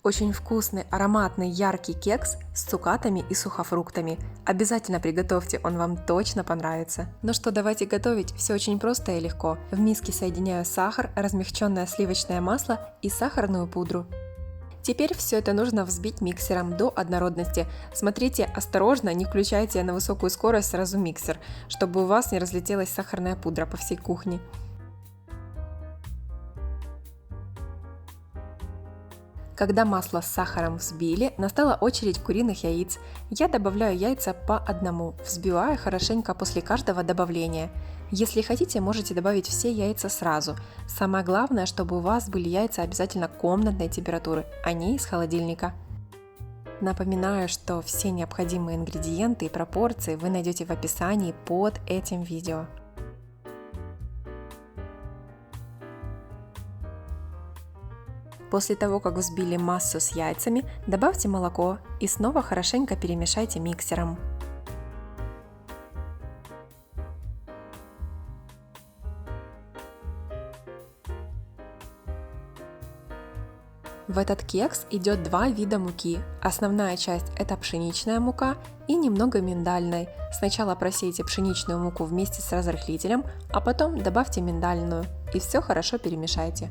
Очень вкусный, ароматный, яркий кекс с цукатами и сухофруктами. Обязательно приготовьте, он вам точно понравится. Ну что, давайте готовить. Все очень просто и легко. В миске соединяю сахар, размягченное сливочное масло и сахарную пудру. Теперь все это нужно взбить миксером до однородности. Смотрите осторожно, не включайте на высокую скорость сразу миксер, чтобы у вас не разлетелась сахарная пудра по всей кухне. Когда масло с сахаром взбили, настала очередь куриных яиц. Я добавляю яйца по одному, взбивая хорошенько после каждого добавления. Если хотите, можете добавить все яйца сразу. Самое главное, чтобы у вас были яйца обязательно комнатной температуры, а не из холодильника. Напоминаю, что все необходимые ингредиенты и пропорции вы найдете в описании под этим видео. После того, как взбили массу с яйцами, добавьте молоко и снова хорошенько перемешайте миксером. В этот кекс идет два вида муки. Основная часть – это пшеничная мука и немного миндальной. Сначала просейте пшеничную муку вместе с разрыхлителем, а потом добавьте миндальную и все хорошо перемешайте.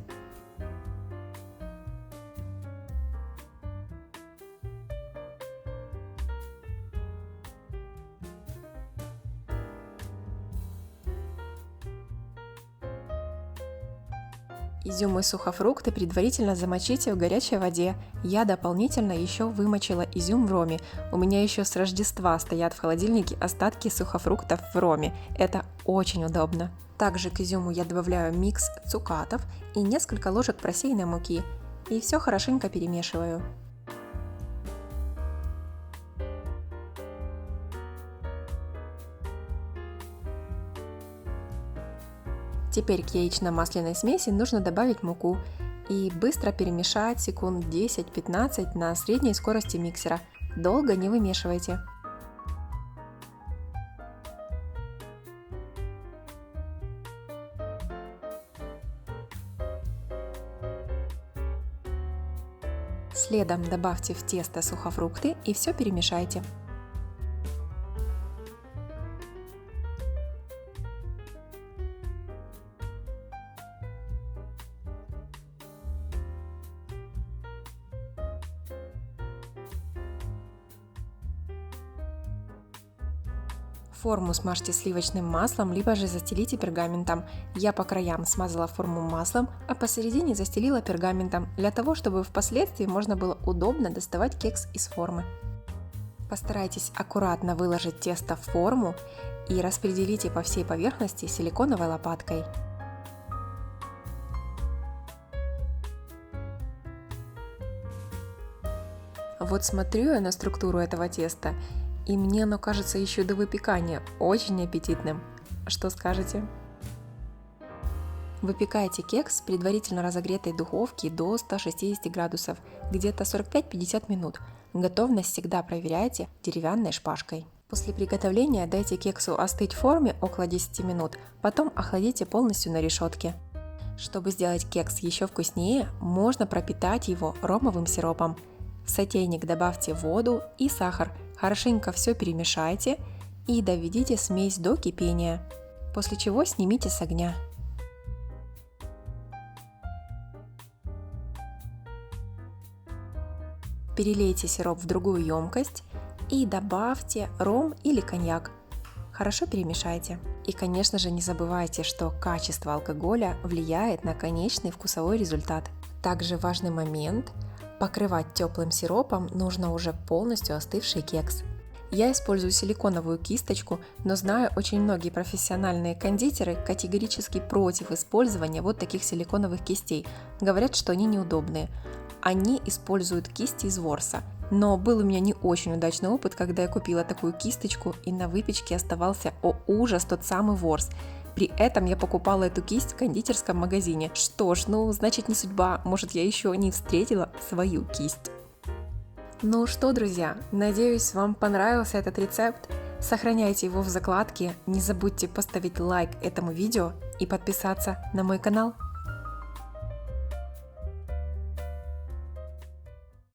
Изюм и сухофрукты предварительно замочите в горячей воде. Я дополнительно еще вымочила изюм в роме. У меня еще с Рождества стоят в холодильнике остатки сухофруктов в роме. Это очень удобно. Также к изюму я добавляю микс цукатов и несколько ложек просеянной муки. И все хорошенько перемешиваю. Теперь к яично-масляной смеси нужно добавить муку и быстро перемешать секунд 10-15 на средней скорости миксера. Долго не вымешивайте. Следом добавьте в тесто сухофрукты и все перемешайте. Форму смажьте сливочным маслом, либо же застелите пергаментом. Я по краям смазала форму маслом, а посередине застелила пергаментом, для того, чтобы впоследствии можно было удобно доставать кекс из формы. Постарайтесь аккуратно выложить тесто в форму и распределите по всей поверхности силиконовой лопаткой. Вот смотрю я на структуру этого теста, и мне оно кажется еще до выпекания очень аппетитным. Что скажете? Выпекайте кекс в предварительно разогретой духовке до 160 градусов, где-то 45-50 минут. Готовность всегда проверяйте деревянной шпажкой. После приготовления дайте кексу остыть в форме около 10 минут, потом охладите полностью на решетке. Чтобы сделать кекс еще вкуснее, можно пропитать его ромовым сиропом. В сотейник добавьте воду и сахар, хорошенько все перемешайте и доведите смесь до кипения, после чего снимите с огня. Перелейте сироп в другую емкость и добавьте ром или коньяк. Хорошо перемешайте. И, конечно же, не забывайте, что качество алкоголя влияет на конечный вкусовой результат. Также важный момент – покрывать теплым сиропом нужно уже полностью остывший кекс. Я использую силиконовую кисточку, но знаю, очень многие профессиональные кондитеры категорически против использования вот таких силиконовых кистей. Говорят, что они неудобные. Они используют кисти из ворса. Но был у меня не очень удачный опыт, когда я купила такую кисточку, и на выпечке оставался, о ужас, тот самый ворс. При этом я покупала эту кисть в кондитерском магазине. Что ж, значит не судьба, может я еще не встретила свою кисть. Ну что, друзья, надеюсь, вам понравился этот рецепт. Сохраняйте его в закладке, не забудьте поставить лайк этому видео и подписаться на мой канал.